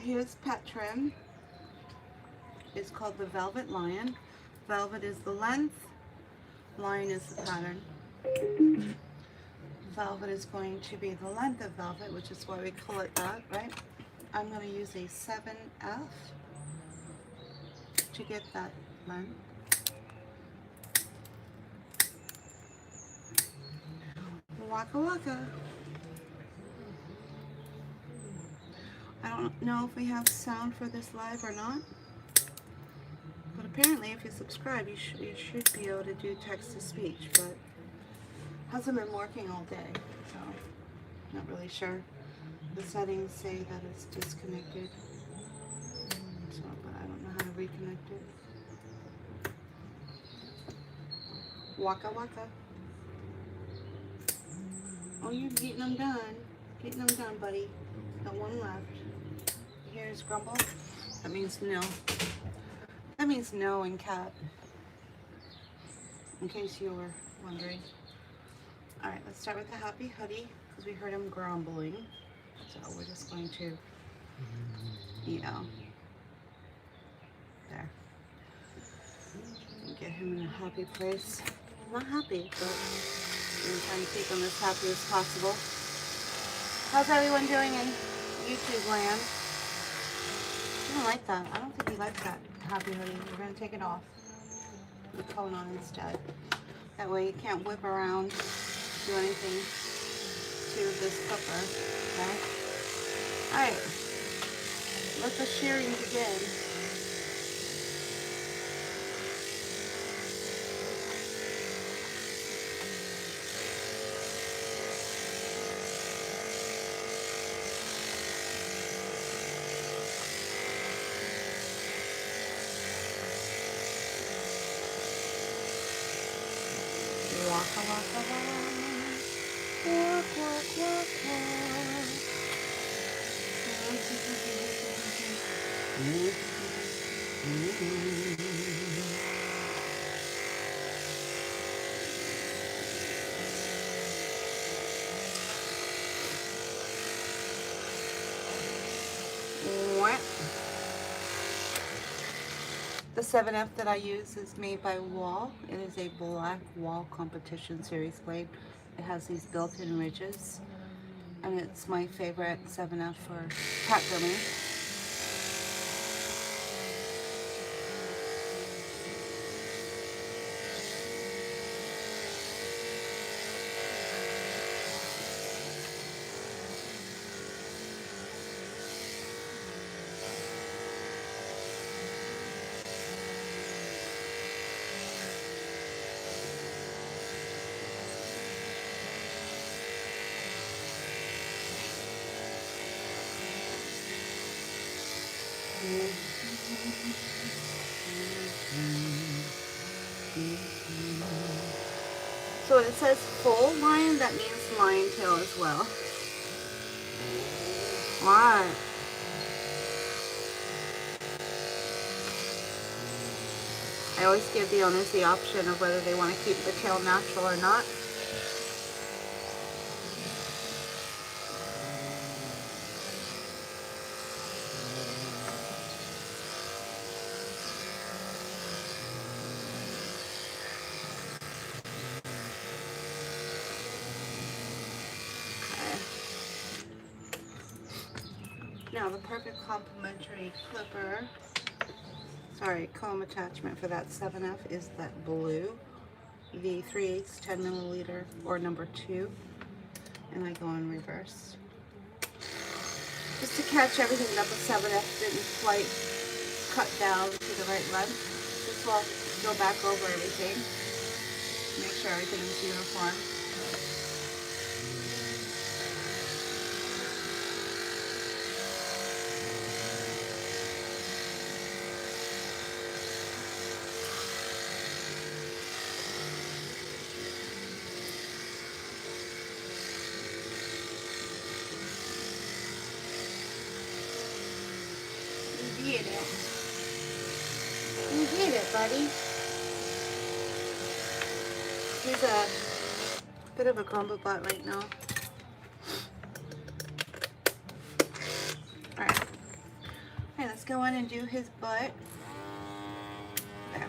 His pet trim is called the Velvet Lion. Velvet is the length, lion is the pattern. Velvet is going to be the length of velvet, which is why we call it that, right? I'm going to use a 7F to get that length. Waka waka. I don't know if we have sound for this live or not, but apparently if you subscribe, you should be able to do text to speech, but hasn't been working all day, so not really sure. The settings say that it's disconnected, so but I don't know how to reconnect it. Waka waka. Oh, you're getting them done. Getting them done, buddy. Got one left. Here's grumble. That means no. That means no in cat. In case you were wondering. Alright, let's start with the happy hoodie because we heard him grumbling. So we're just going to, you know, there. Get him in a happy place. Not happy, but I'm trying to keep him as happy as possible. How's everyone doing in YouTube land? I don't like that. I don't think he likes that happy hoodie. We're going to take it off. Put the cone on instead. That way you can't whip around, do anything to this clipper. Okay? Alright. Let the shearing begin. Waka waka waka. Walk, walk, walk, walk. What? The 7F that I use is made by Wall. It is a black Wall competition series blade. It has these built-in ridges, and it's my favorite 7F for cat grooming. So when it says full lion, that means lion tail as well. What? I always give the owners the option of whether they want to keep the tail natural or not. Now the perfect complementary clipper, sorry, comb attachment for that 7F is that blue, the 3/8 10 milliliter or number 2, and I go in reverse. Just to catch everything that the 7F didn't quite cut down to the right length. Just will go back over everything, make sure everything is uniform. You did it. You did it, buddy. He's a bit of a grumble butt right now. Alright. go in and do his butt. There.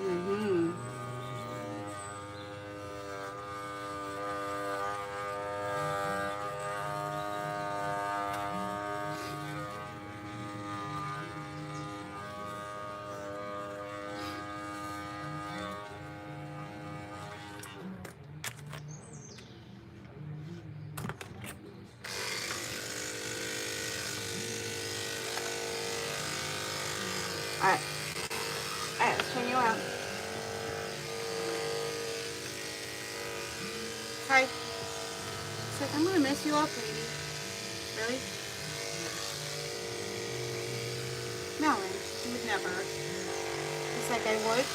Mm-hmm. Alright. Alright, let's turn you out. Hi. It's like, I'm gonna mess you up, lady. Really? No, you would never. It's like I would.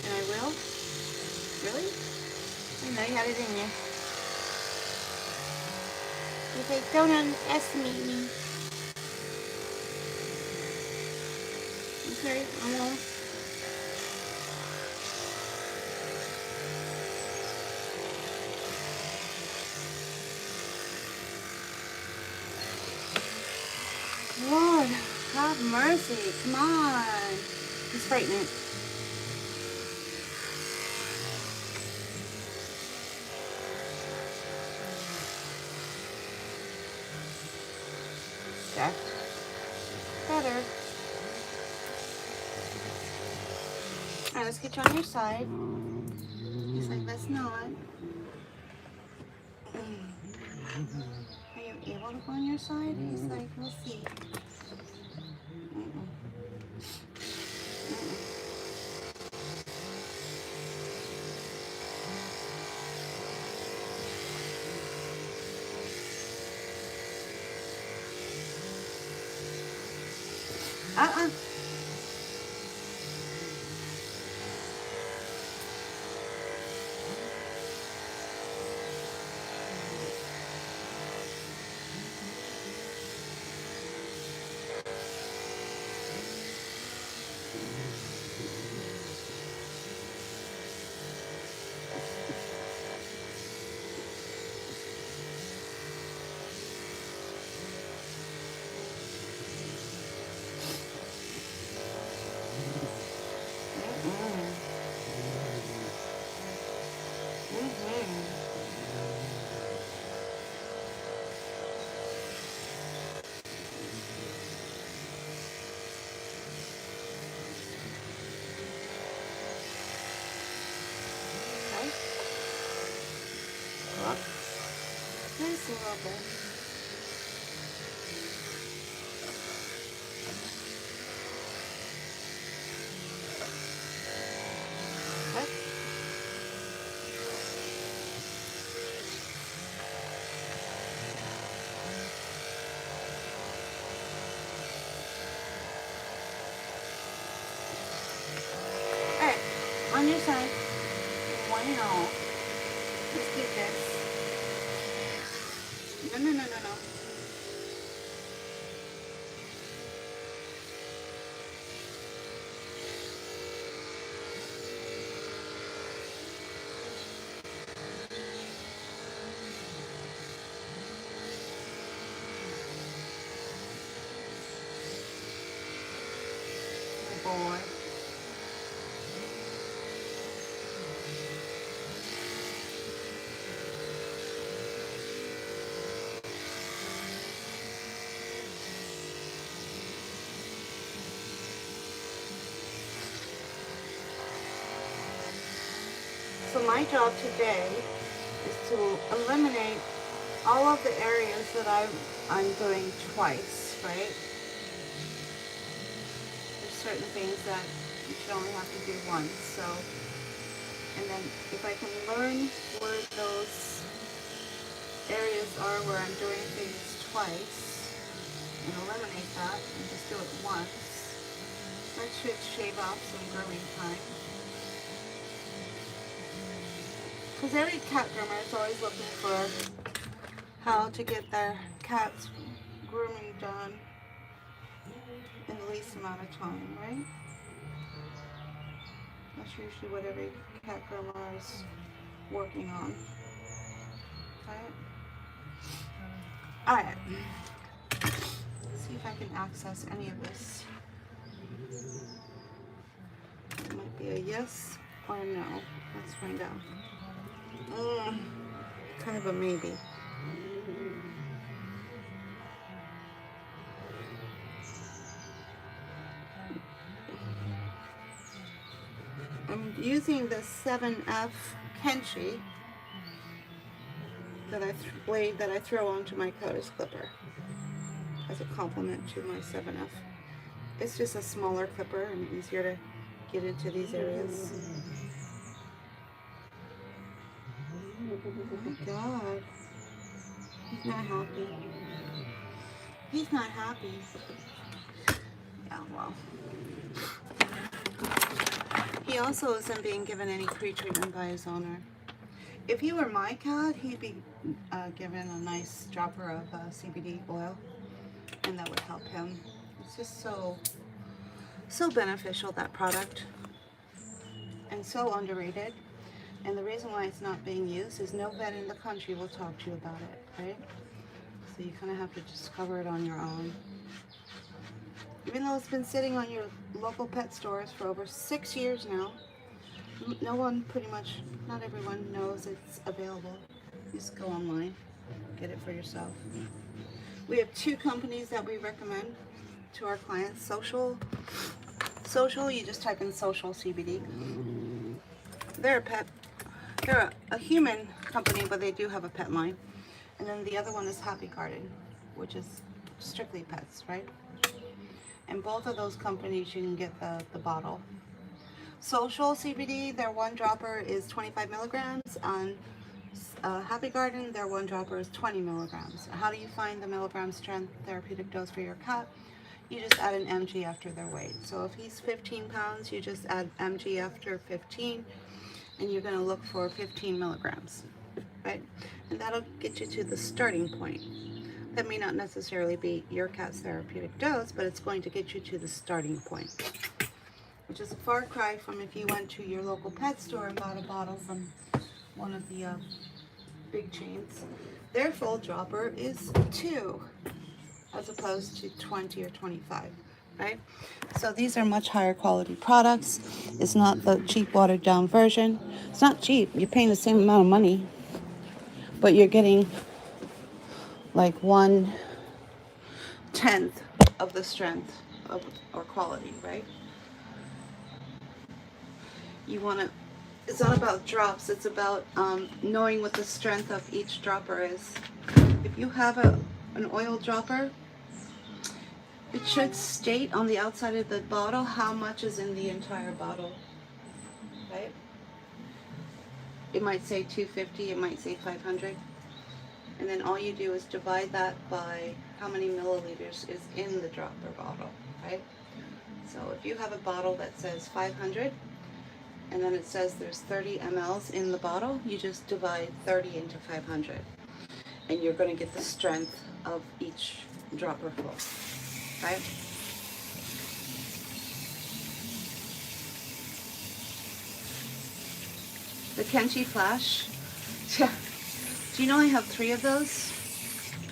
And I will. Really? I know you had it in you. He's like, don't underestimate me. Okay, I won't. Lord, have mercy. Come on. He's frightening. Okay. Better. Alright, let's get you on your side. He's like, let's not. Are you able to go on your side? He's like, we'll see. Uh-uh. Okay. Up. Just a little bit. Okay. Alright, on your side. One and all. Let's do this. No, no, no, no, no. Good boy. So my job today is to eliminate all of the areas that I'm doing twice, right? There's certain things that you should only have to do once, so, and then if I can learn where those areas are where I'm doing things twice and eliminate that and just do it once, that should shave off some grooming time. Because every cat groomer is always looking for how to get their cat's grooming done in the least amount of time, right? That's usually what every cat groomer is working on. Alright. See if I can access any of this. It might be a yes or a no. Let's find out. Kind of a maybe. I'm using the 7F Kenchi blade that I throw onto my Cotis clipper as a complement to my 7F. It's just a smaller clipper and easier to get into these areas. Oh my God. He's not happy. He's not happy. Yeah, well. He also isn't being given any pre-treatment by his owner. If he were my cat, he'd be given a nice dropper of CBD oil, and that would help him. It's just so beneficial, that product, and so underrated. And the reason why it's not being used is no vet in the country will talk to you about it, right? So you kind of have to discover it on your own. Even though it's been sitting on your local pet stores for over 6 years now, no one, pretty much, not everyone knows it's available. Just go online, get it for yourself. We have 2 companies that we recommend to our clients. Social, you just type in Social CBD. They're a human company, but they do have a pet line. And then the other one is Happy Garden, which is strictly pets, right? And both of those companies, you can get the bottle. Social CBD, their one dropper is 25 milligrams. On Happy Garden, their one dropper is 20 milligrams. How do you find the milligram strength therapeutic dose for your cat? You just add an mg after their weight. So if he's 15 pounds, you just add mg after 15, and you're going to look for 15 milligrams, right? And that'll get you to the starting point. That may not necessarily be your cat's therapeutic dose, but it's going to get you to the starting point, which is a far cry from if you went to your local pet store and bought a bottle from one of the big chains. Their full dropper is 2 as opposed to 20 or 25, right? So these are much higher quality products. It's not the cheap watered down version. It's not cheap. You're paying the same amount of money, but you're getting like 1/10 of the strength or quality, right? You want to, it's not about drops, it's about knowing what the strength of each dropper is. If you have an oil dropper, it should state on the outside of the bottle how much is in the entire bottle, right? It might say 250, it might say 500, and then all you do is divide that by how many milliliters is in the dropper bottle, right? So if you have a bottle that says 500, and then it says there's 30 mLs in the bottle, you just divide 30 into 500, and you're going to get the strength of each dropper full, right? The Kenchi Flash, do you know I have 3 of those?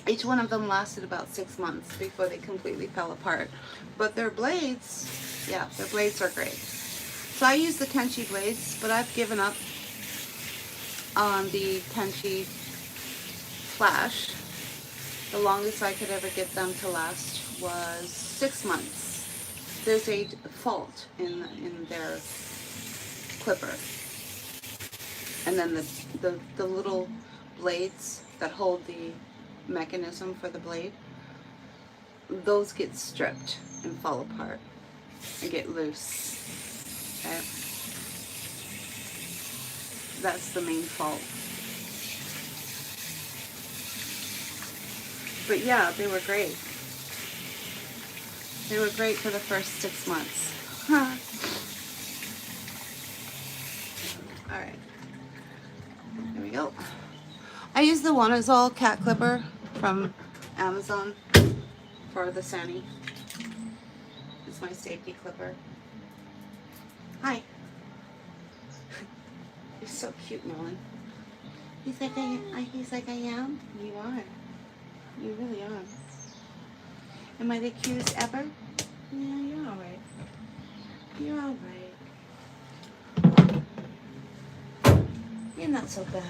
Each one of them lasted about 6 months before they completely fell apart. But their blades, yeah, their blades are great. So I use the Kenchi blades, but I've given up on the Kenchi Flash. The longest I could ever get them to last was 6 months. There's a fault in their clipper. And then the little blades that hold the mechanism for the blade, those get stripped and fall apart and get loose. Okay? That's the main fault. But yeah, they were great. They were great for the first 6 months. Alright. There we go. I use the Wanazol cat clipper from Amazon for the Sani. It's my safety clipper. Hi. He's so cute, Nolan. He's like, I am. You are. You really are. Am I the cutest ever? Yeah, you're all right. You're all right. You're not so bad.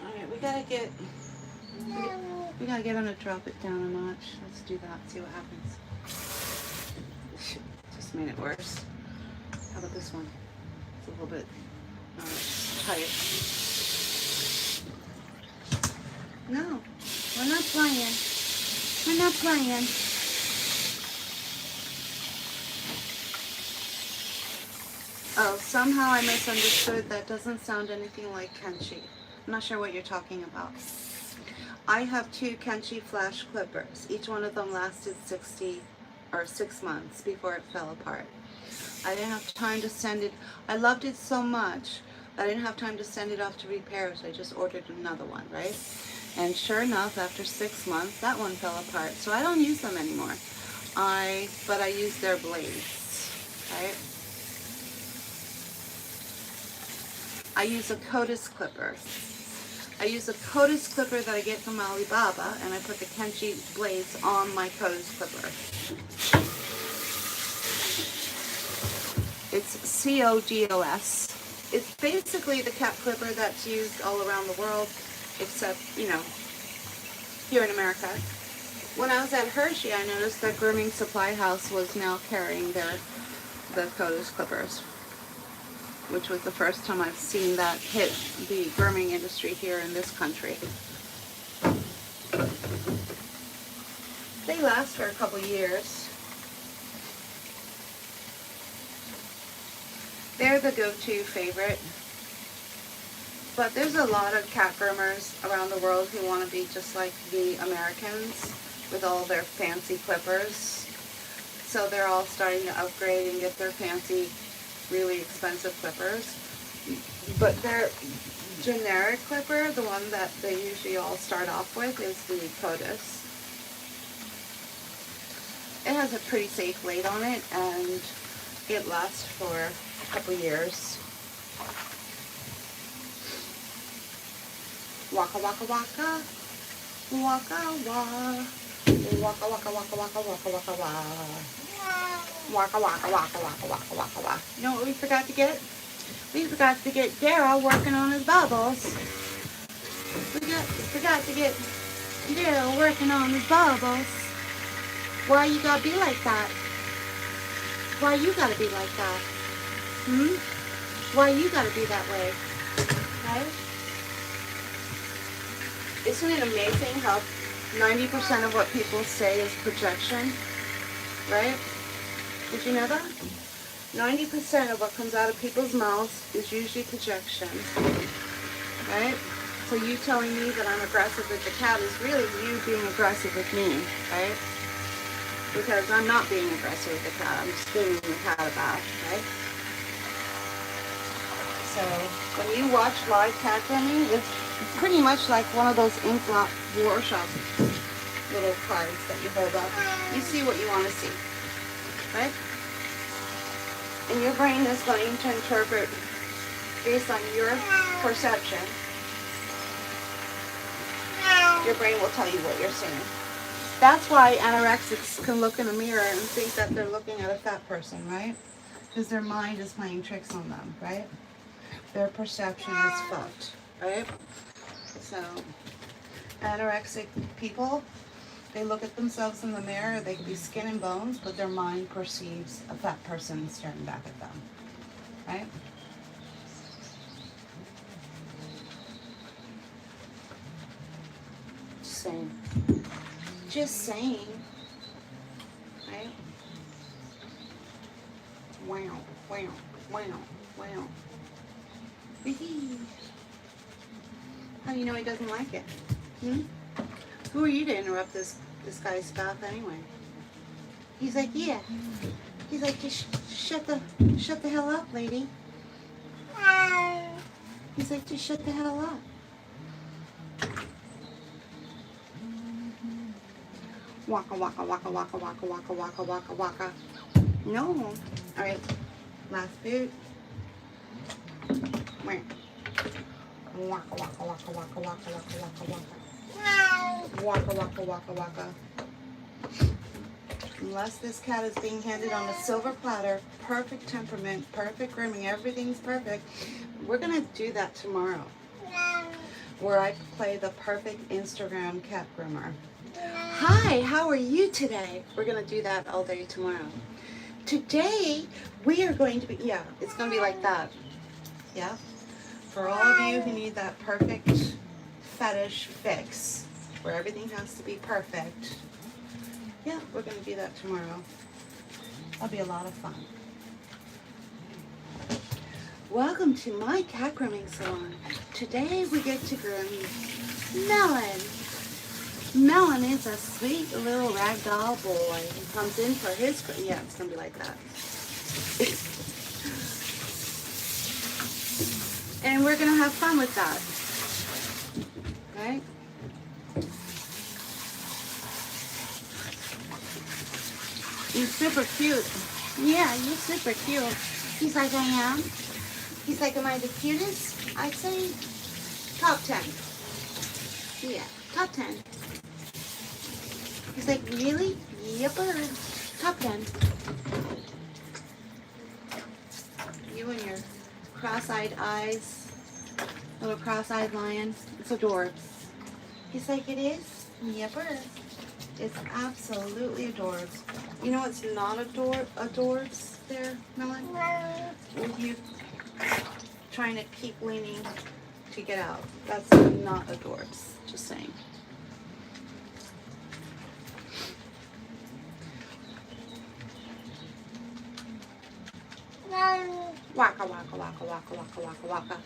All right, we gotta get him to drop it down a notch. Let's do that. See what happens. Just made it worse. How about this one? It's a little bit tight. No, we're not playing. We're not playing. Oh, somehow I misunderstood. That doesn't sound anything like Kenchi. I'm not sure what you're talking about. I have 2 Kenchi flash clippers. Each one of them lasted 6 months before it fell apart. I didn't have time to send it. I loved it so much, I didn't have time to send it off to repair, so I just ordered another one, right? And sure enough, after 6 months, that one fell apart. So I don't use them anymore. But I use their blades, right? I use a Codis clipper. I use a Codis clipper that I get from Alibaba, and I put the Kenchi blades on my Codis clipper. It's CODOS. It's basically the cat clipper that's used all around the world, except, you know, here in America. When I was at Hershey, I noticed that Grooming Supply House was now carrying the Codis clippers, which was the first time I've seen that hit the grooming industry here in this country. They last for a couple years. They're the go-to favorite. But there's a lot of cat groomers around the world who want to be just like the Americans with all their fancy clippers. So they're all starting to upgrade and get their fancy, really expensive clippers. But their generic clipper, the one that they usually all start off with, is the Codis. It has a pretty safe blade on it, and it lasts for a couple years. Waka waka waka, waka waka, waka waka waka waka waka waka waka, waka waka waka waka waka waka waka. You know what we forgot to get? We forgot to get Daryl working on his bubbles. We forgot to get Daryl working on his bubbles. Why you gotta be like that? Why you gotta be like that? Why you gotta be that way? Right? Isn't it amazing how 90% of what people say is projection? Right? Did you know that? 90% of what comes out of people's mouths is usually projection. Right? So you telling me that I'm aggressive with the cat is really you being aggressive with me, right? Because I'm not being aggressive with the cat, I'm just giving the cat a bath, right? So when you watch live cat grooming, it's pretty much like one of those ink blot workshop little cards that you hold up. You see what you want to see, right? And your brain is going to interpret based on your perception. Your brain will tell you what you're seeing. That's why anorexics can look in a mirror and think that they're looking at a fat person, right? Because their mind is playing tricks on them, right? Their perception is fucked, right? So, anorexic people, they look at themselves in the mirror, they can be skin and bones, but their mind perceives a fat person staring back at them, right? Just saying. Just saying. Right? Wow, wow, wow, wow. How do you know he doesn't like it? Who are you to interrupt this guy's bath anyway? He's like, yeah. He's like, just shut the hell up, lady. He's like, just shut the hell up. Waka waka waka waka waka waka waka waka waka. No. All right. Last boot. Waka, waka, waka, waka, waka, waka, waka, waka. Waka, waka, waka, waka. Unless this cat is being handed on a silver platter, perfect temperament, perfect grooming, everything's perfect. We're going to do that tomorrow, where I play the perfect Instagram cat groomer. Hi, how are you today? We're going to do that all day tomorrow. Today, we are going to be, yeah, it's going to be like that. Yeah? For all of you who need that perfect fetish fix, where everything has to be perfect. Yeah, we're going to do that tomorrow. That'll be a lot of fun. Welcome to my cat grooming salon. Today we get to groom Melon. Melon is a sweet little ragdoll boy. He comes in for his, yeah, it's going to be like that. And we're going to have fun with that. Right? You're super cute. Yeah, you're super cute. He's like, I am. He's like, am I the cutest? I'd say top 10. Yeah, top 10. He's like, really? Yepper. Top 10. You and your cross-eyed eyes. Little cross-eyed lion. It's adorbs. He's like, it is? Yepper. It's absolutely adorbs. You know what's not adorbs there, Melon? With you trying to keep leaning to get out. That's not adorbs. Just saying. Waka, waka, waka, waka, waka, waka, waka.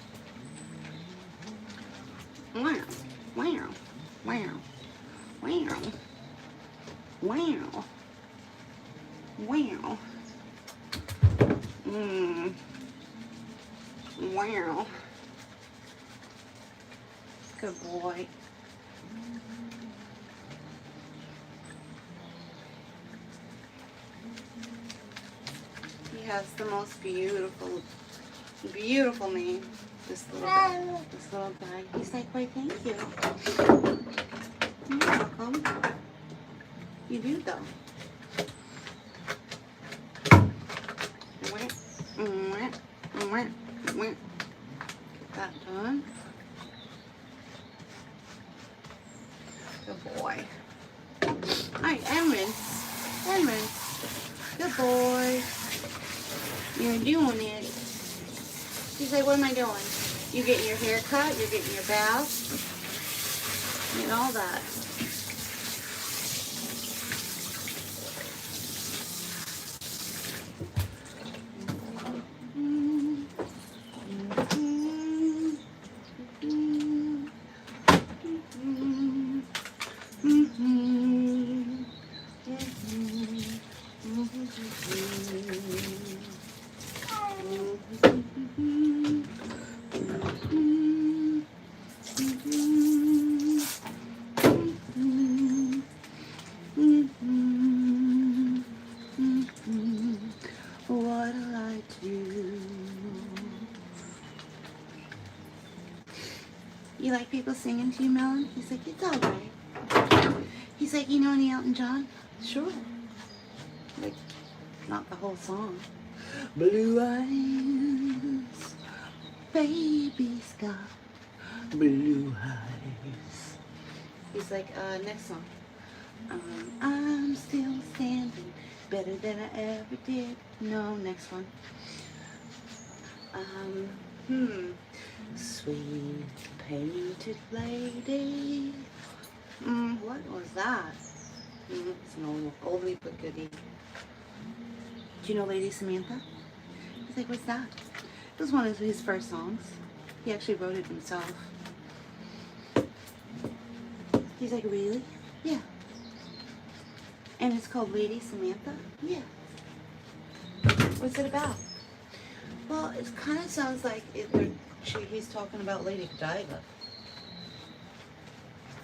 Wow, wow, wow, wow. Wow. Wow. Wow. Good boy. He has the most beautiful, beautiful name. This little guy. This little guy. He's like, why, thank you. You're welcome. You do though. Get that done. Good boy. Alright, and rinse. And rinse. Good boy. You're doing it. He's like, what am I doing? You're getting your hair cut, you're getting your bath, and all that. You like people singing to you, Melon? He's like, it's all right. He's like, you know any Elton John? Sure. Like, not the whole song. Blue eyes, baby's got blue eyes. He's like, next song. I'm still standing better than I ever did. No, next one. Sweet painted lady. What was that? It's an oldie but goodie. Do you know Lady Samantha? He's like, what's that? It was one of his first songs. He actually wrote it himself. He's like, really? Yeah. And it's called Lady Samantha? Yeah. What's it about? Well, it kind of sounds like he's talking about Lady Godiva.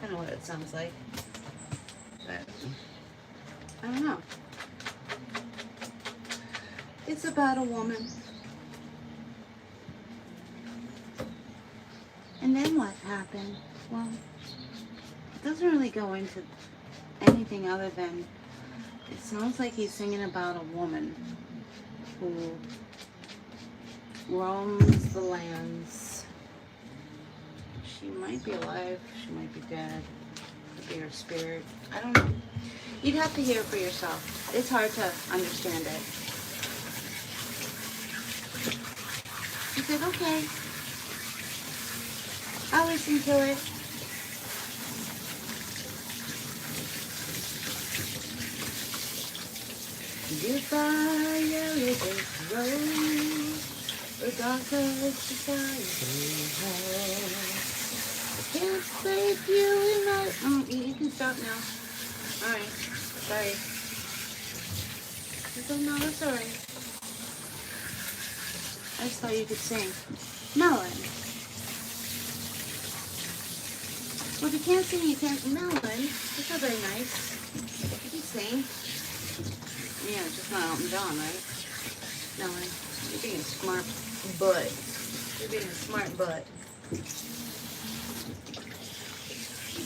Kind of what it sounds like. But I don't know. It's about a woman And then what happened? Well, it doesn't really go into anything other than it sounds like he's singing about a woman who roams the lands. She might be alive, she might be dead, could be her spirit. I don't know. You'd have to hear it for yourself. It's hard to understand it. He said, okay, I'll listen to it. Goodbye, Elizabeth Road, the darkest society hall. Can't save you in my... you can stop now. Alright, sorry. You don't know, that's alright. I just thought you could sing. Melon. Well, if you can't sing, you can't... Melon. That's not very nice. You can sing. Yeah, it's just not Elton John, right? Melon. You're being a smart butt. You're being a smart butt.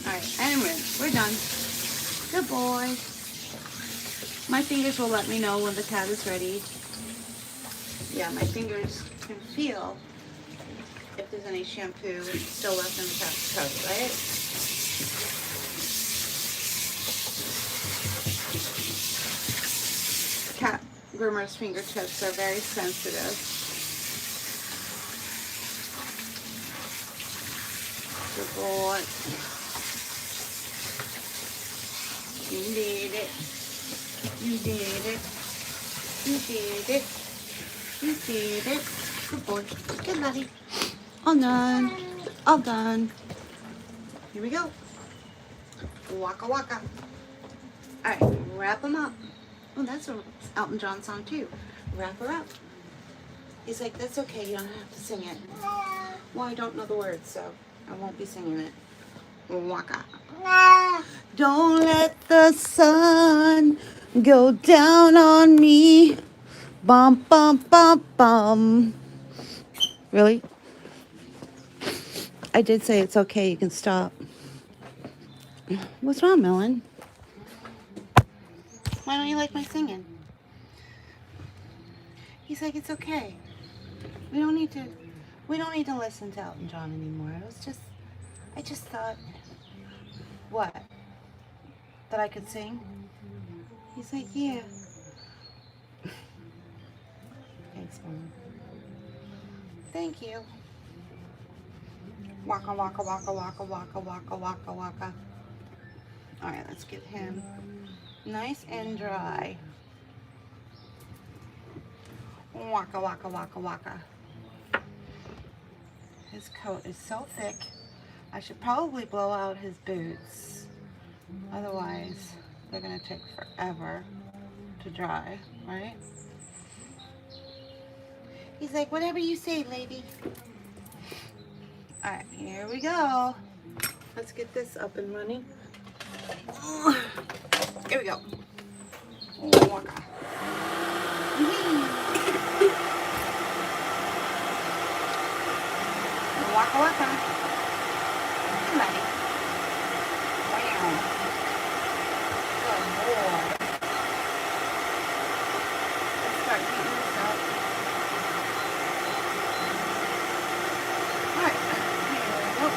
Alright, and we're done. Good boy. My fingers will let me know when the cat is ready. Yeah, my fingers can feel if there's any shampoo still left in the cat's coat, right? Cat groomers' fingertips are very sensitive. Good boy. You did it. You did it. You did it. You did it. Good boy. Good buddy. All done. All done. Here we go. Waka waka. Alright, wrap them up. Oh, that's an Elton John song too. Wrap her up. He's like, that's okay, you don't have to sing it. Well, I don't know the words, so I won't be singing it. Waka. Don't let the sun go down on me. Bum, bum, bum, bum. Really? I did say it's okay, you can stop. What's wrong, Melon? Why don't you like my singing? He's like, it's okay. We don't need to listen to Elton John anymore. I just thought, what? That I could sing? He's like, yeah. Thanks, Mom. Thank you. Waka, waka, waka, waka, waka, waka, waka, waka. Alright, let's get him nice and dry. Waka, waka, waka, waka. His coat is so thick. I should probably blow out his boots. Otherwise, they're going to take forever to dry, right? He's like, whatever you say, lady. Alright, here we go. Let's get this up and running. Here we go. Waka. Waka waka. Good buddy. Wow. Good boy. Let's start heating this up. Alright, here we go.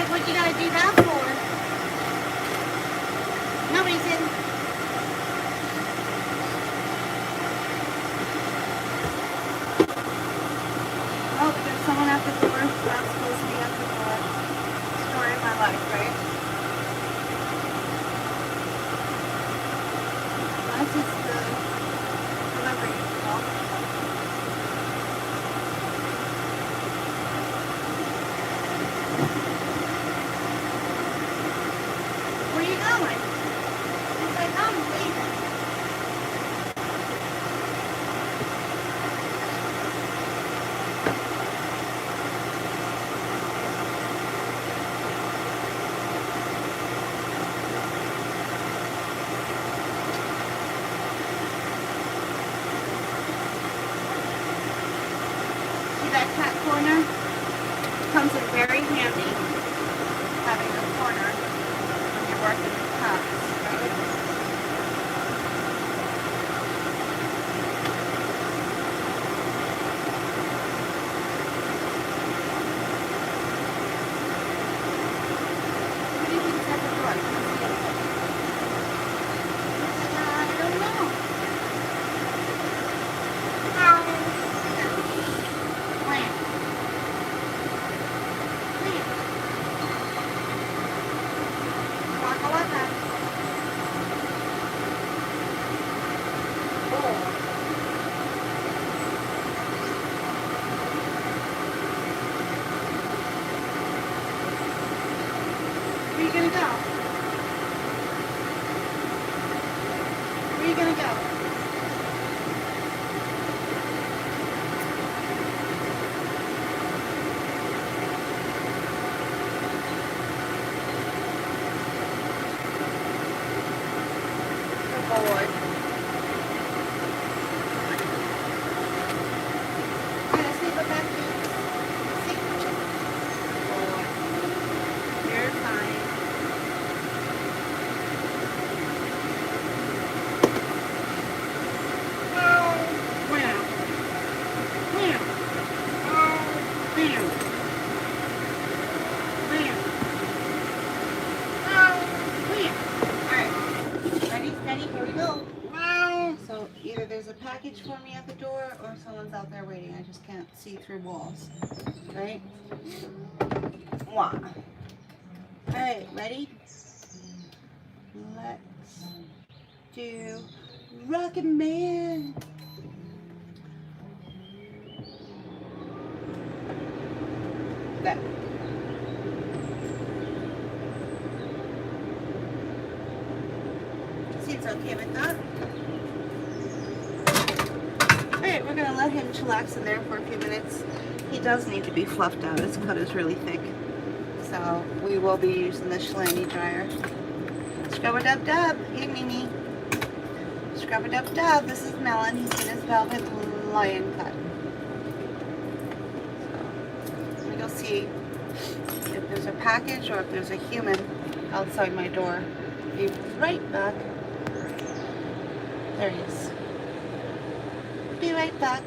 What you gotta do that for? No reason. Oh, there's someone at the door. That's supposed to be at the door. Story of my life, right? That's just the delivery, you know? See that cat corner? Comes in very handy, having a corner when you're working with cats, right? What do you think is at the door? Can you see it? I don't know. Plant. Waka waka. Oh. Where are you gonna go? Where are you gonna go? Good boy. Gonna sleep up back here. See? Good boy. You're fine. Meow. Meow. Meow. Meow. Alright. Ready, steady, here we go. So either there's a package for me at the door or someone's out there waiting. I just can't see through walls. Right? Mwah. Alright, ready? Let's do Rockin' Man. That. See, it's okay with that. Alright, we're gonna let him chillax in there for a few minutes. He does need to be fluffed out. His coat is really thick. So we will be using the Schlanny dryer. Scrub-a-dub-dub. Hey, Mimi. Scrub-a-dub-dub. This is Melon. He's in his velvet lion cut. So, let me go see if there's a package or if there's a human outside my door. Be right back. There he is. Be right back.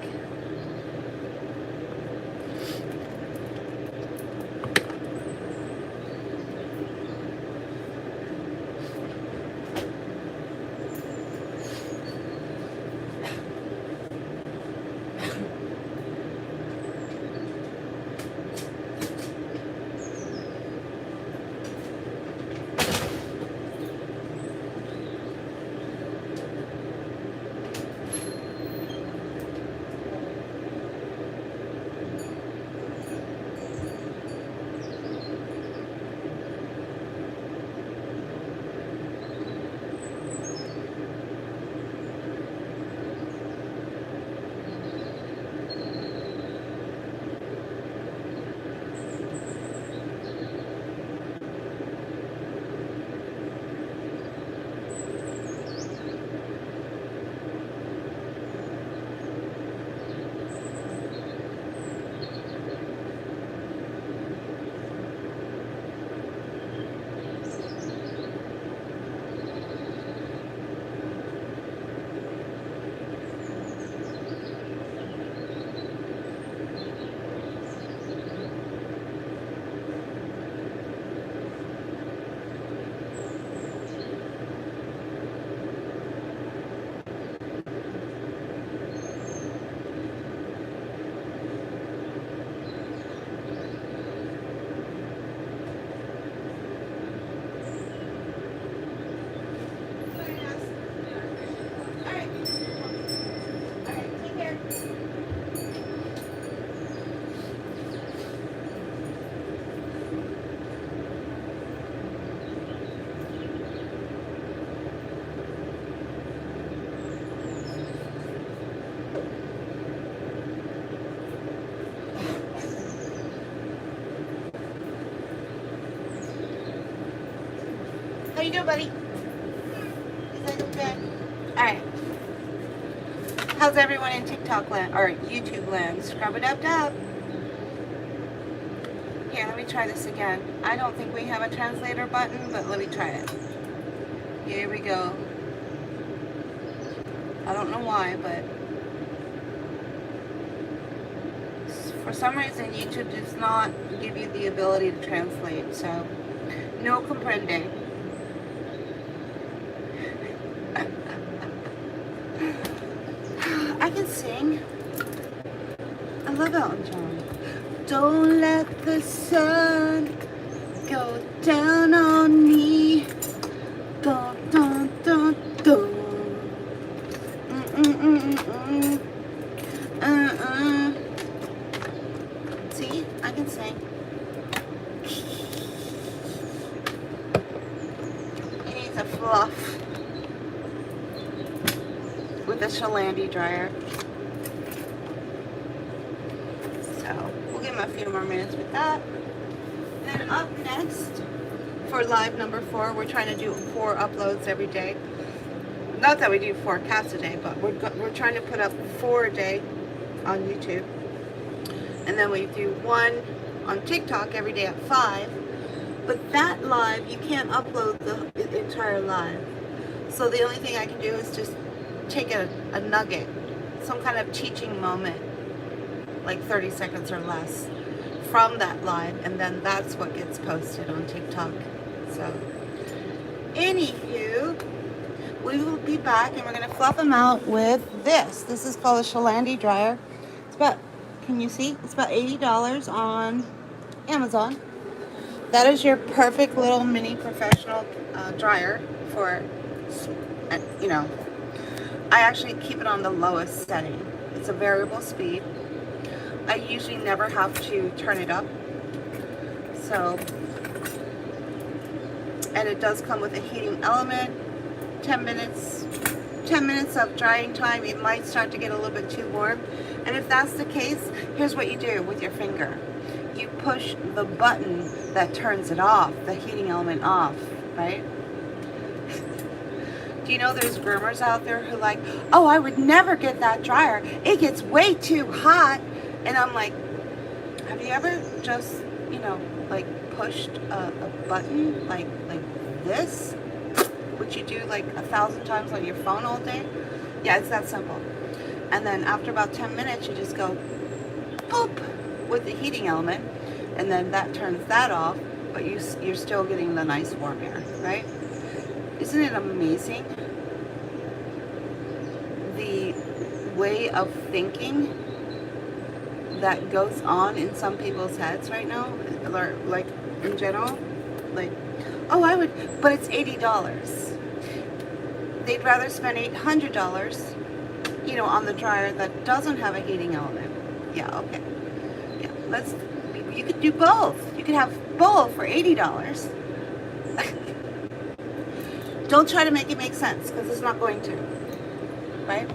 How you doing, buddy? Is that good? Alright. How's everyone in TikTok land or YouTube land? Scrub it up, dub. Here, let me try this again. I don't think we have a translator button, but let me try it. Here we go. I don't know why, but for some reason YouTube does not give you the ability to translate, so no comprende. I can sing. I love Elton John. Don't let the sun go down on me. Dun, dun, dun, dun. See, I can sing. He needs a fluff with a Chalandy dryer. So we'll give him a few more minutes with that. Then up next, for live number 4, we're trying to do 4 uploads every day. Not that we do 4 casts a day, but we're trying to put up 4 a day on YouTube. And then we do 1 on TikTok every day at 5. But that live, you can't upload the entire live. So the only thing I can do is just take a nugget, some kind of teaching moment, like 30 seconds or less, from that live, and then that's what gets posted on TikTok. So, anywho, we will be back and we're going to fluff them out with this. This is called a Chalandy dryer. It's about, can you see? It's about $80 on Amazon. That is your perfect little mini professional dryer for, you know, I actually keep it on the lowest setting. It's a variable speed. I usually never have to turn it up. So, and it does come with a heating element. 10 minutes of drying time. It might start to get a little bit too warm. And if that's the case, here's what you do with your finger. You push the button that turns it off, the heating element off, right? Do you know there's groomers out there who like, oh, I would never get that dryer. It gets way too hot. And I'm like, have you ever just, you know, like pushed a button like this? Which you do like 1,000 times on your phone all day? Yeah, it's that simple. And then after about 10 minutes, you just go boop with the heating element, and then that turns that off, but you're still getting the nice warm air, right? Isn't it amazing the way of thinking that goes on in some people's heads right now, like in general? Like, oh, I would, but it's $80. They'd rather spend $800, you know, on the dryer that doesn't have a heating element. Yeah, okay. Yeah, you could do both. You could have both for $80. Don't try to make it make sense, because it's not going to, right?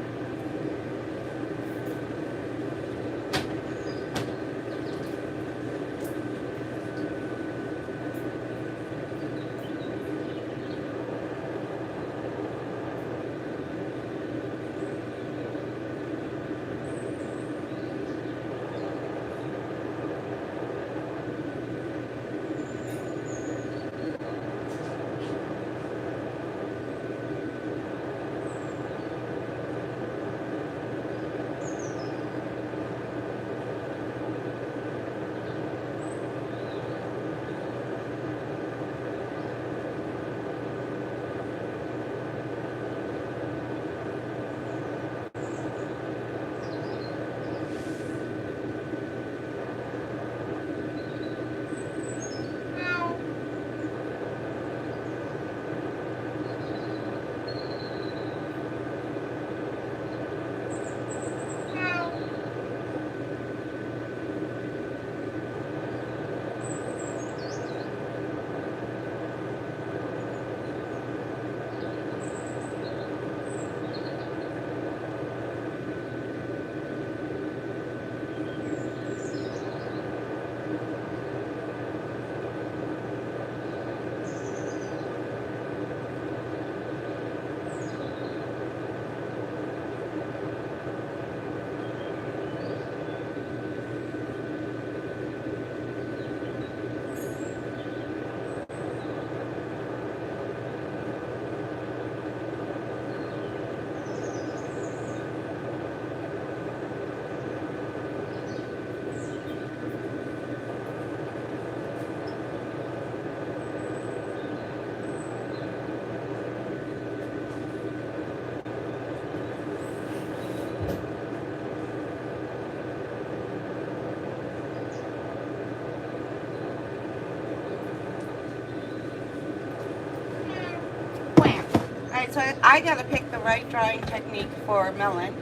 So I gotta pick the right drying technique for melon.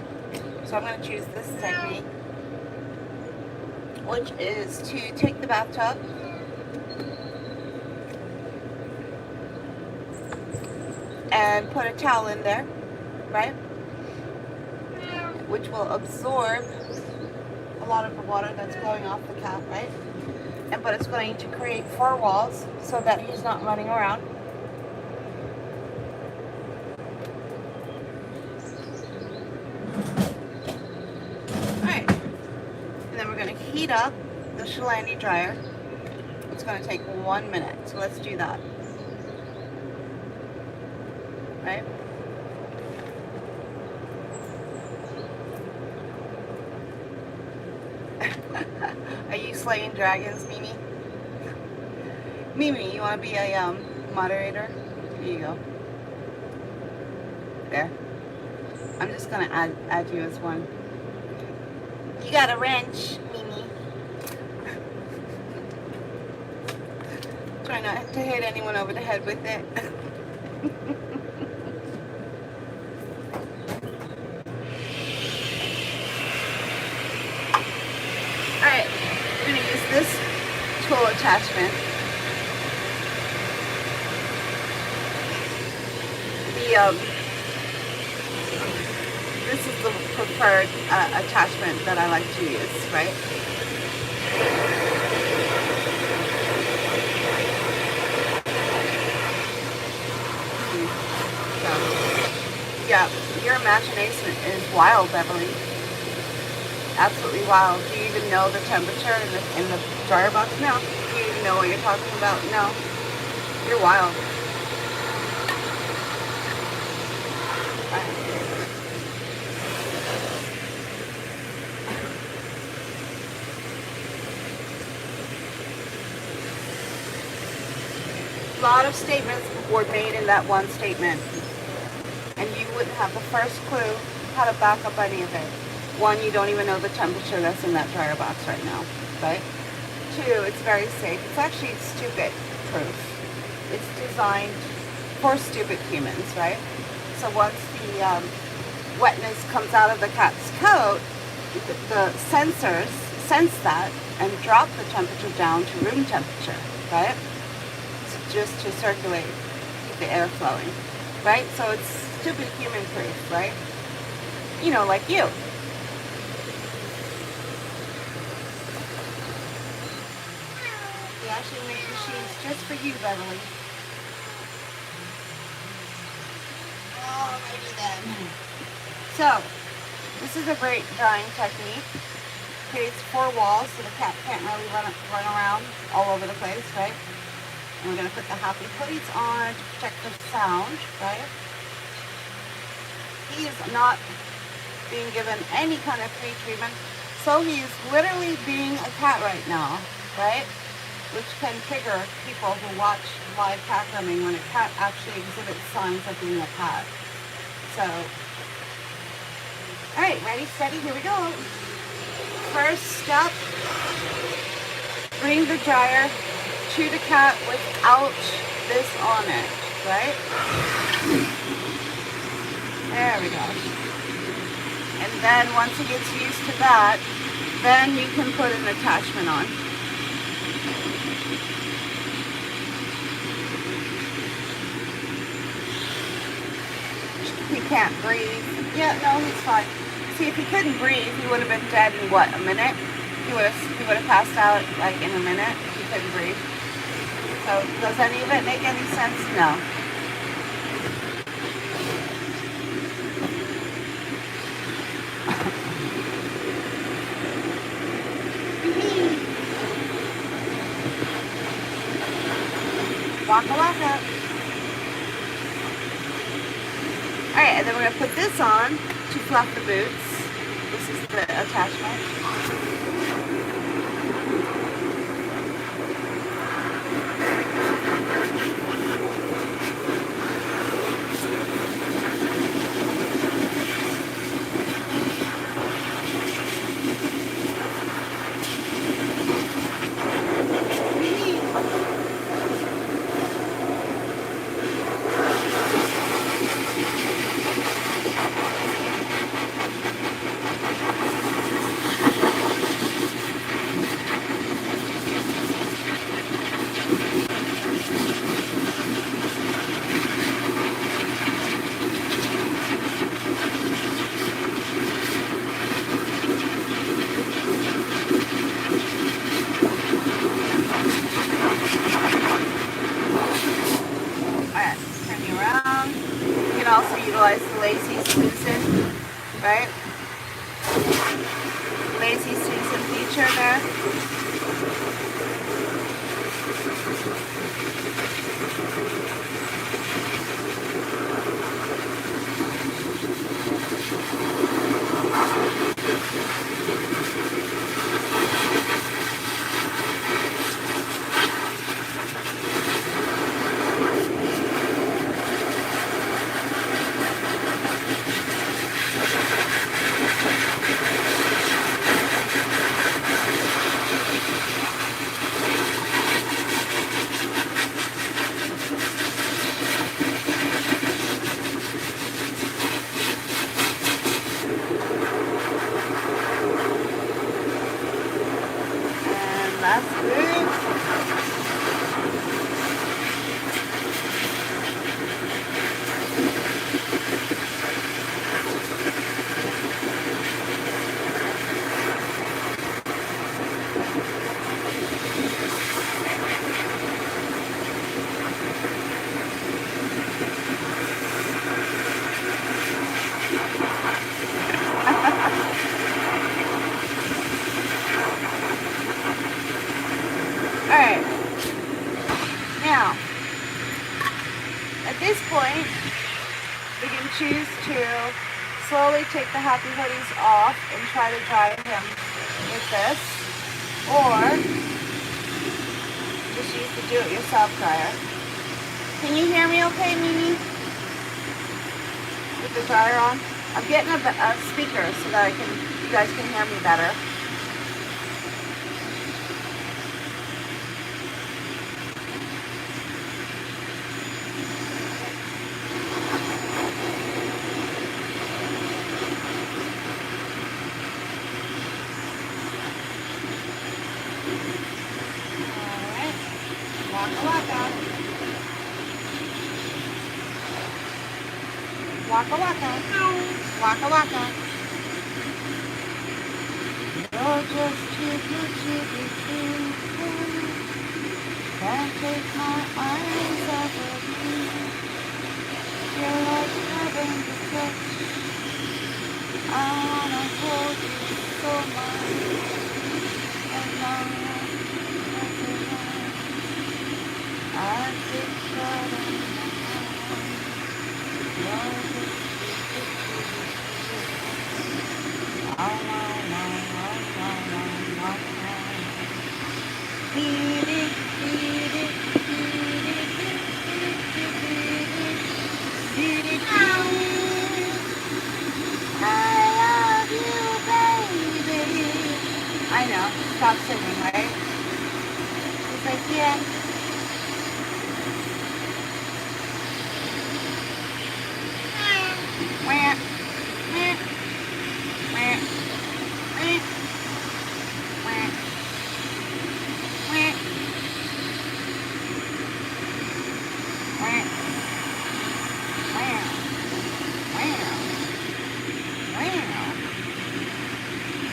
So I'm gonna choose this technique, which is to take the bathtub and put a towel in there, right? Which will absorb a lot of the water that's flowing off the cat, right? But it's going to create 4 walls so that he's not running around. Alright. And then we're going to heat up the Salon dryer. It's going to take 1 minute. So let's do that. Right? Are you slaying dragons, Mimi? Mimi, you want to be a moderator? Here you go. There. I'm just going to add you as one. You got a wrench, Mimi. Try not to hit anyone over the head with it. Alright, we're going to use this tool attachment. This is the preferred attachment that I like to use, right? So, yeah, your imagination is wild, Beverly. Absolutely wild. Do you even know the temperature in the dryer box? No. Do you even know what you're talking about? No. You're wild. A lot of statements were made in that one statement, and you wouldn't have the first clue how to back up any of it. 1, you don't even know the temperature that's in that dryer box right now, right? 2, it's very safe. It's actually stupid proof. It's designed for stupid humans, right? So once the wetness comes out of the cat's coat, the sensors sense that and drop the temperature down to room temperature, right? Just to circulate, keep the air flowing, right? So it's stupid human proof, right? You know, like you. We actually make machines just for you, Beverly. Alrighty then. So, this is a great drying technique. Creates 4 walls so the cat can't really run around all over the place, right? And we're going to put the happy hoodies on to protect the sound, right? He is not being given any kind of free treatment. So he is literally being a cat right now, right? Which can trigger people who watch live cat grooming when a cat actually exhibits signs of being a cat. So, alright, ready, steady, here we go. First step, bring the dryer to the cat without this on it, right? There we go. And then once he gets used to that, then you can put an attachment on. He can't breathe. Yeah, no, he's fine. See, if he couldn't breathe, he would have been dead in what, a minute? He would have passed out like in a minute if he couldn't breathe. So does any of it make any sense? No. Waka waka. Alright, and then we're going to put this on to fluff the boots. This is the attachment. you see some feature there? That's good. Alright, now, at this point, we can choose to slowly take the happy hoodies off and try to dry him with this, or just use the do-it-yourself dryer. Can you hear me okay, Mimi? With the dryer on? I'm getting a speaker so that you guys can hear me better. Waka waka. Waka waka. You're just too good to be true. Can't take my eyes off of you. You're like heaven to touch. I wanna hold you so much. And now I think that I know, stop singing, right? He's like, yeah.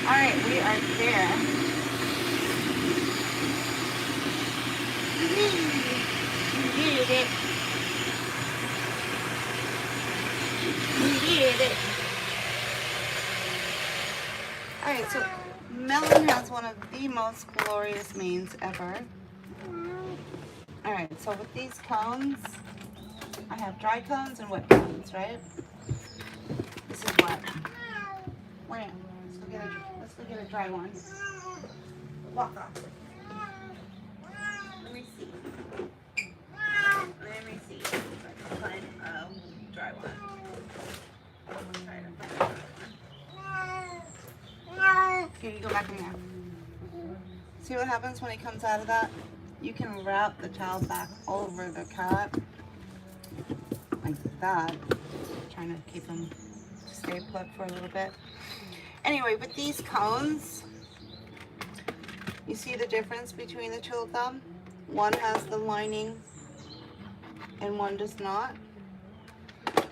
Alright, we are there. You did it. You did it. Alright, so Melon has one of the most glorious manes ever. Alright, so with these cones, I have dry cones and wet cones, right? This is wet. Where? Let's go get a dry one. Walk off. Let me see. Let me see if I can find a dry one. Here, you go back in there. See what happens when he comes out of that? You can wrap the towel back over the cat like that. Trying to keep him stay put for a little bit. Anyway, with these cones, you see the difference between the two of them? One has the lining and one does not.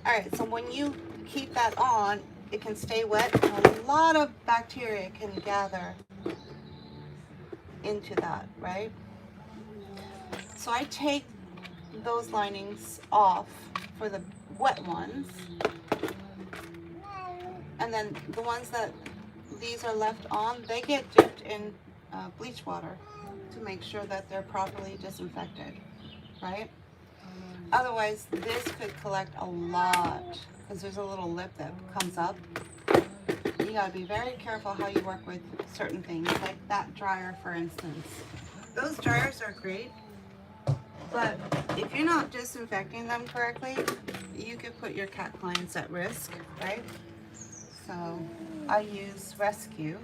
Alright, so when you keep that on, it can stay wet and a lot of bacteria can gather into that, right? So I take those linings off for the wet ones, and then the ones that these are left on, they get dipped in bleach water to make sure that they're properly disinfected, right? Otherwise, this could collect a lot because there's a little lip that comes up. You gotta be very careful how you work with certain things, like that dryer, for instance. Those dryers are great, but if you're not disinfecting them correctly, you could put your cat clients at risk, right? So I use Rescue.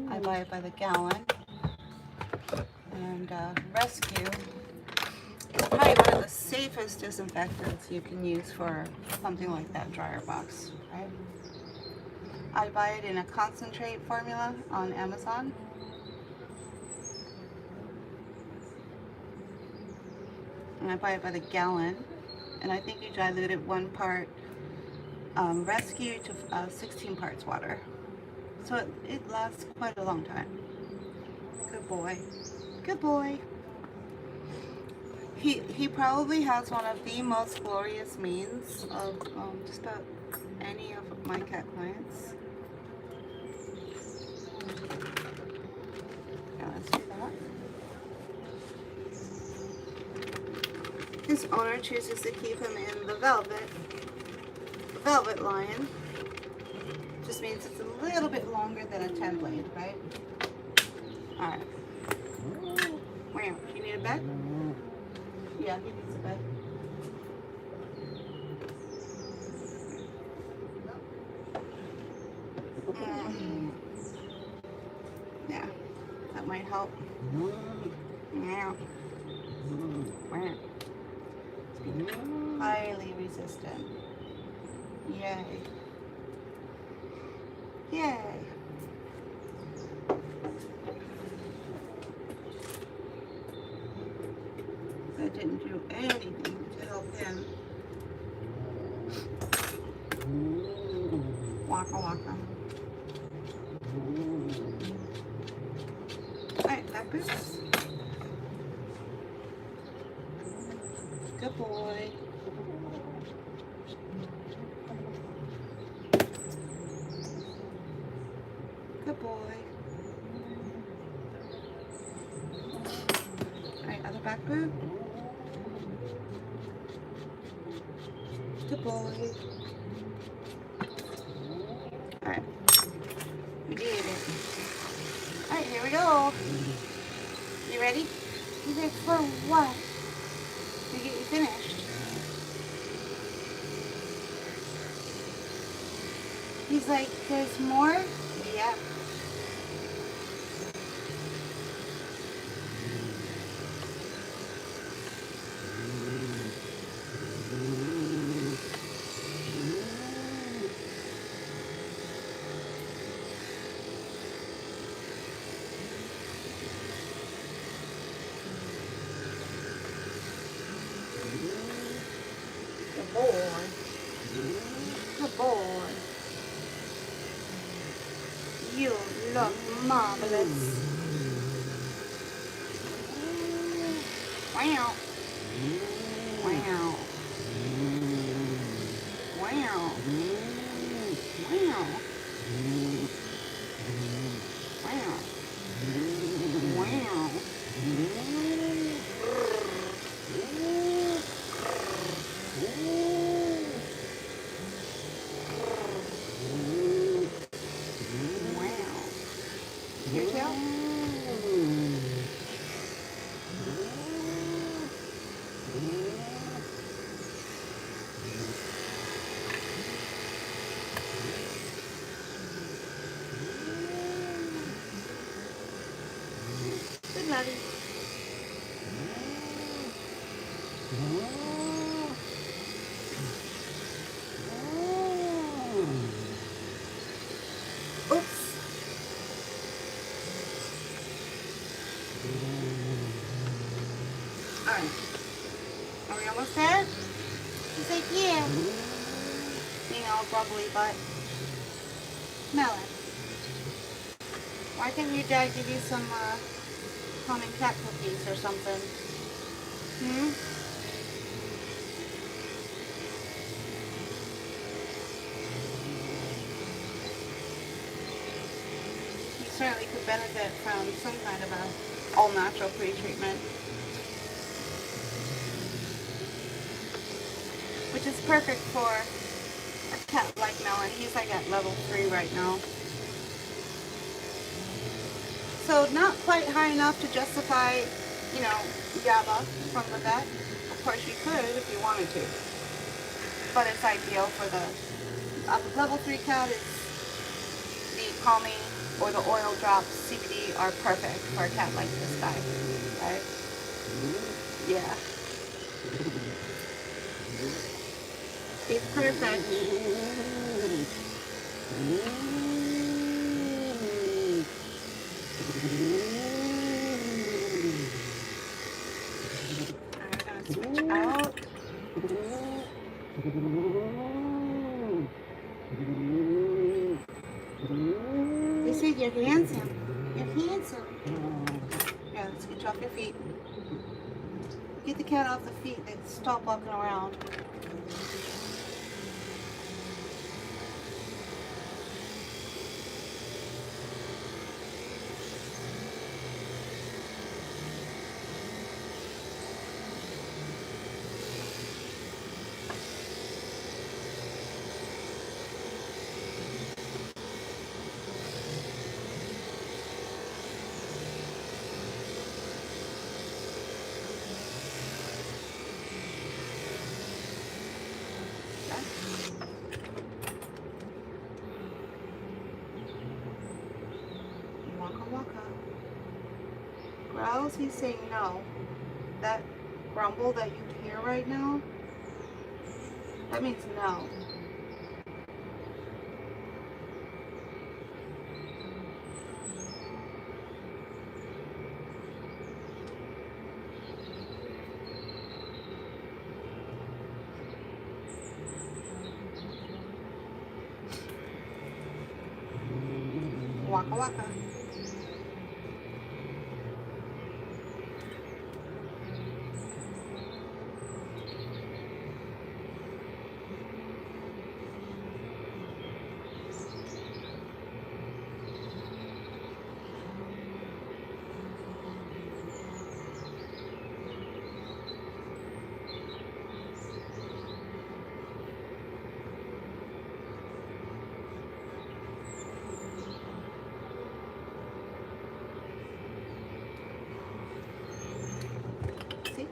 I buy it by the gallon. And Rescue is probably one of the safest disinfectants you can use for something like that dryer box, right? I buy it in a concentrate formula on Amazon. And I buy it by the gallon. And I think you dilute it 1 part Rescue to 16 parts water. So it lasts quite a long time. Good boy. Good boy. He probably has one of the most glorious manes of just about any of my cat clients. Yeah, let's do that. His owner chooses to keep him in the velvet line. Just means it's a little bit longer than a 10 blade, right? Alright. Wow, you need a bed? Yeah, he needs a bed. Yeah, that might help. Yeah. Wow. Highly resistant. Yay. Yay. That didn't do anything to help him. Waka waka. Alright, back boots. Good boy. Good boy. Alright, other back boot. Good boy. Alright. We did it. Alright, here we go. You ready? You ready for what? To get you finished. He's like, there's more? Yep. Good boy. Good boy. You look marvelous. Wow. Wow. Wow. Wow. Wow. Wow. Your tail? Good buddy. Oops. Alright. Are we almost there? He's like, yeah. Being all bubbly, but smell it. Why can't your dad give you some common cat cookies or something? Hmm? certainly could benefit from some kind of a all-natural pre-treatment, which is perfect for a cat like Melon. He's like at level 3 right now. So not quite high enough to justify, you know, GABA from the vet. Of course you could if you wanted to, but it's ideal for the level 3 cat. It's the calming or the oil drops, CBD, are perfect for a cat like this guy, right? Yeah. It's perfect. I'm gonna switch out. You see, you're handsome. You're handsome. Yeah, let's get you off your feet. Get the cat off the feet and stop walking around. Waka waka. Growls, he's saying no. That grumble that you hear right now, that means no. Waka waka. See?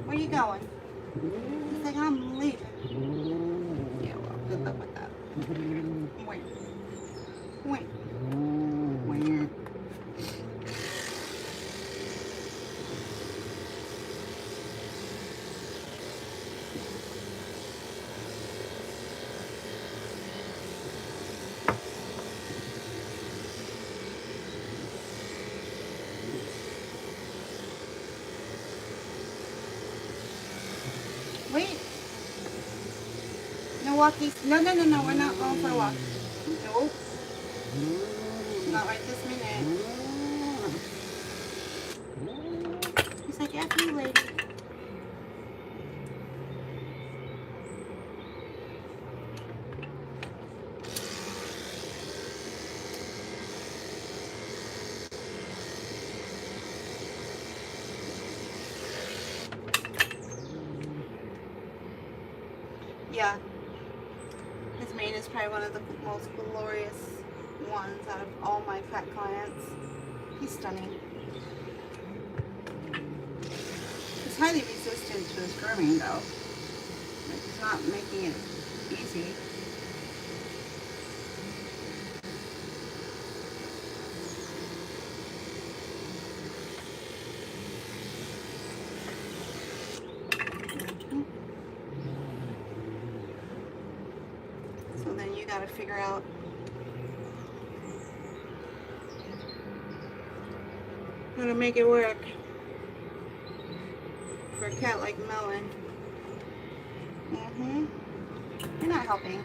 Where you going? He's like, I'm leaving. Yeah, well, good luck with that. Wait. Wait. Wait. Wait. No walkies. No, no, no, no. We're not going for a walk. Nope. Not right this minute. He's like, F you, lady. Yeah. His mane is probably one of the most glorious ones out of all my cat clients. He's stunning. He's highly resistant to his grooming though. It's not making it easy. So then you gotta figure out how to make it work for a cat like Melon. You're not helping.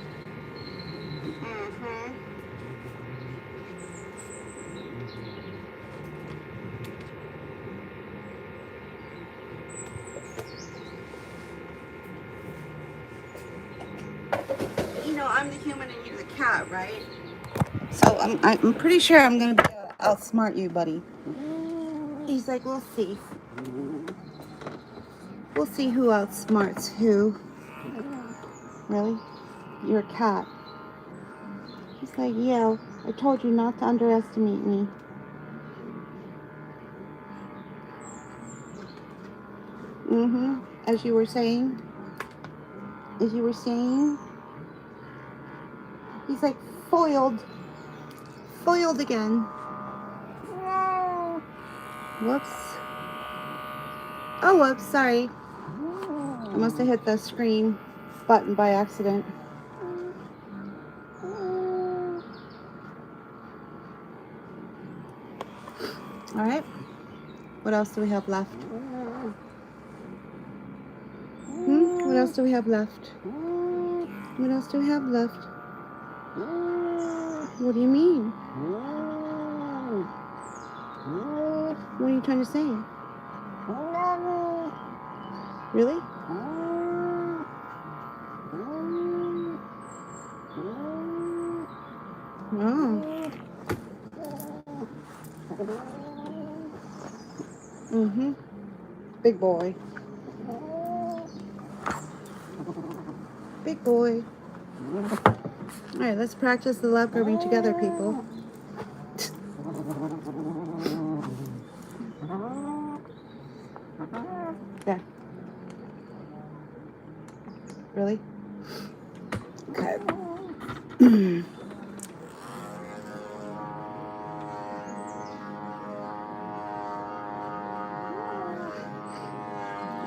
Mm-hmm. You know, I'm the human and you're the cat, right? So I'm pretty sure I'm gonna outsmart you, buddy. He's like, we'll see. We'll see who outsmarts who. Really? You're a cat. He's like, yeah, I told you not to underestimate me. Mm-hmm. As you were saying. As you were saying. He's like, foiled. Foiled again. Whoops. Oh, whoops, sorry. I must have hit the screen button by accident. Alright. What else do we have left? What else do we have left? What else do we have left? What do you mean? What are you trying to say? Really? Oh. Mm-hmm. Big boy. Big boy. Alright, let's practice the lap grooming together, people. Yeah. Really? Okay.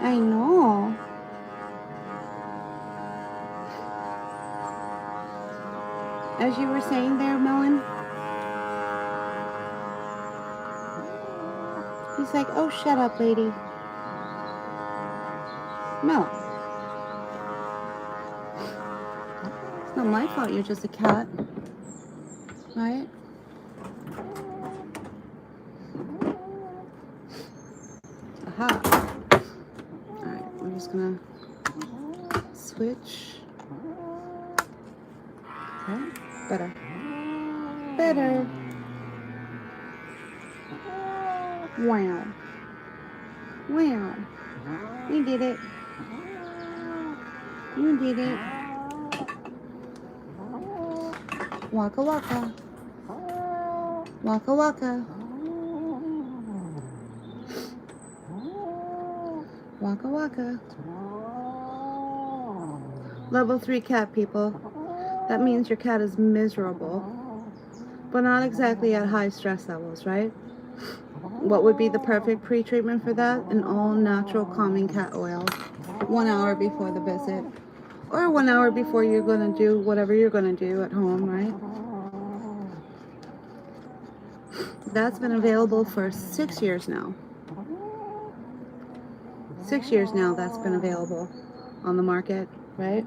I know. As you were saying there, Melon, he's like, oh, shut up, lady. No. It's not my fault you're just a cat. Right? Aha. Alright, we're just gonna switch. Okay. Better. Better. Wow. Wow. You did it. You did it. Waka waka. Waka waka. Waka waka. Level 3 cat, people. That means your cat is miserable, but not exactly at high stress levels, right? What would be the perfect pre-treatment for that? An all-natural calming cat oil. 1 hour before the visit. Or 1 hour before you're going to do whatever you're going to do at home, right? That's been available for 6 years now. 6 years now that's been available on the market, right?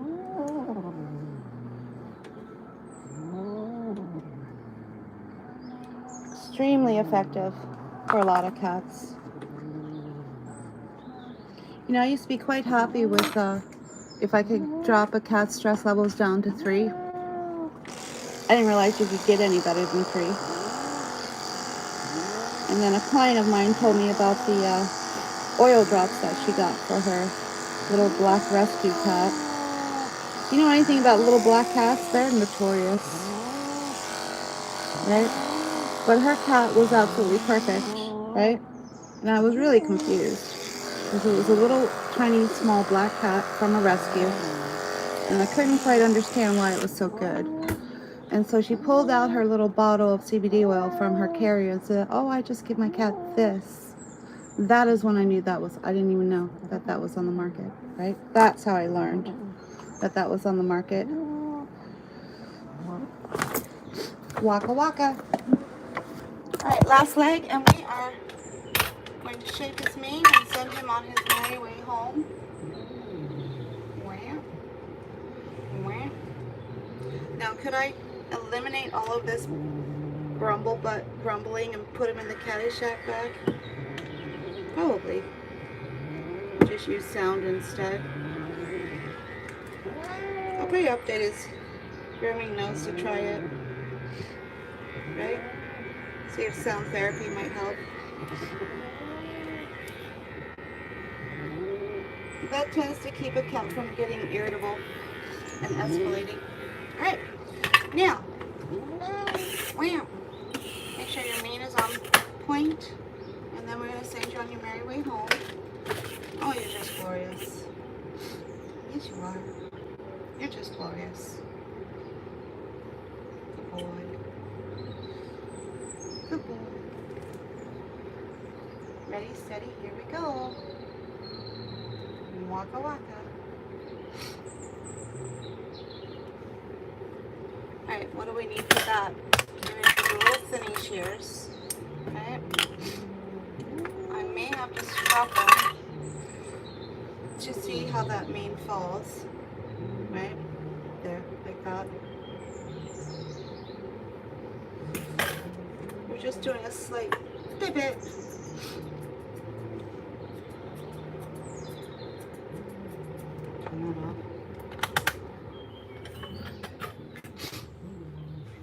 Extremely effective for a lot of cats. You know, I used to be quite happy with if I could drop a cat's stress levels down to 3. I didn't realize you could get any better than 3. And then a client of mine told me about the oil drops that she got for her little black rescue cat. You know anything about little black cats? They're notorious, right? But her cat was absolutely perfect, right? And I was really confused because it was a little tiny small black cat from a rescue, and I couldn't quite understand why it was so good. And so she pulled out her little bottle of CBD oil from her carrier and said, oh, I just give my cat this. That is when I knew that was, I didn't even know that that was on the market, right? That's how I learned that that was on the market. Waka waka. All right, last leg, and we are going to shape his mane and send him on his merry way home. Now, could I eliminate all of this grumbling and put him in the Caddyshack bag? Probably. Just use sound instead. I'll probably update his grooming notes to try it. Right? See if sound therapy might help. That tends to keep a cat from getting irritable and escalating. Alright, now, wham. Make sure your mane is on point, and then we're going to send you on your merry way home. Oh, you're just glorious. Yes, you are. You're just glorious. Good boy. Good boy. Ready, steady, here we go. Waka waka. Alright, what do we need for that? We're going to do little thinny shears. Okay. I may have to scrap them to see how that mane falls. Right? There, like that. We're just doing a slight pivot.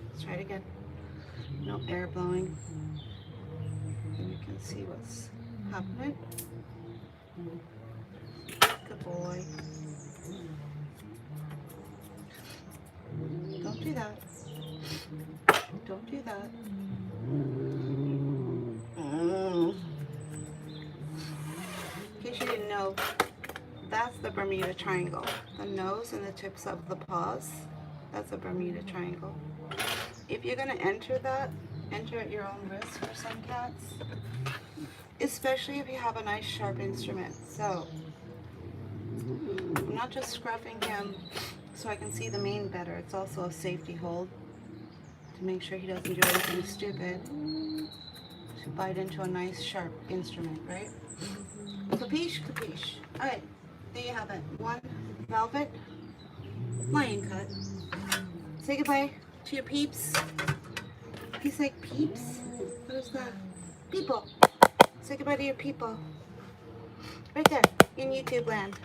Let's try it again. No air blowing. And you can see what's happening. Good boy. Don't do that. Don't do that. In case you didn't know, that's the Bermuda Triangle. The nose and the tips of the paws. That's a Bermuda Triangle. If you're going to enter that, enter at your own risk for some cats. Especially if you have a nice sharp instrument. So, I'm not just scruffing him so I can see the mane better. It's also a safety hold to make sure he doesn't do anything stupid. To bite into a nice sharp instrument, right? Capiche? Capiche. Alright. There you have it. One velvet lion cut. Say goodbye to your peeps. He's like, peeps? What is that? People. Say goodbye to your people. Right there in YouTube land.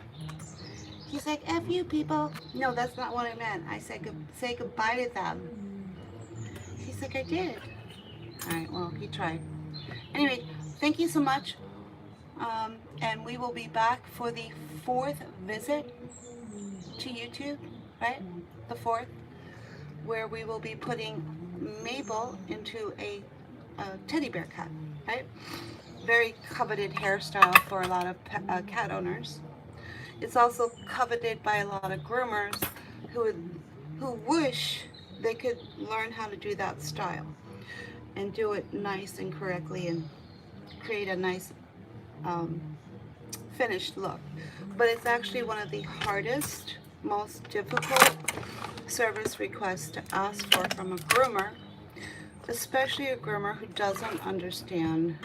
He's like, F you people. No, that's not what I meant. I said say goodbye to them. He's like, I did. Alright, well, he tried. Anyway, thank you so much. And we will be back for the 4th visit to YouTube, right? The 4th, where we will be putting Mabel into a teddy bear cut, right? Very coveted hairstyle for a lot of cat owners. It's also coveted by a lot of groomers who wish they could learn how to do that style and do it nice and correctly and create a nice finished look. But it's actually one of the hardest, most difficult service requests to ask for from a groomer, especially a groomer who doesn't understand,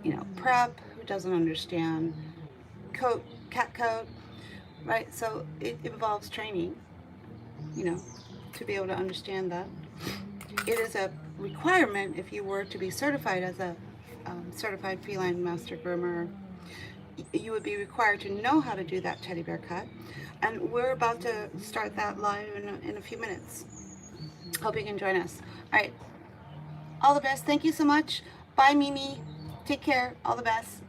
you know, prep, who doesn't understand cat coat, right? So it involves training, you know, to be able to understand that. It is a requirement if you were to be certified as a certified feline master groomer. You would be required to know how to do that teddy bear cut, and we're about to start that live in a few minutes. Hope you can join us. All right, all the best. Thank you so much. Bye, Mimi. Take care. All the best.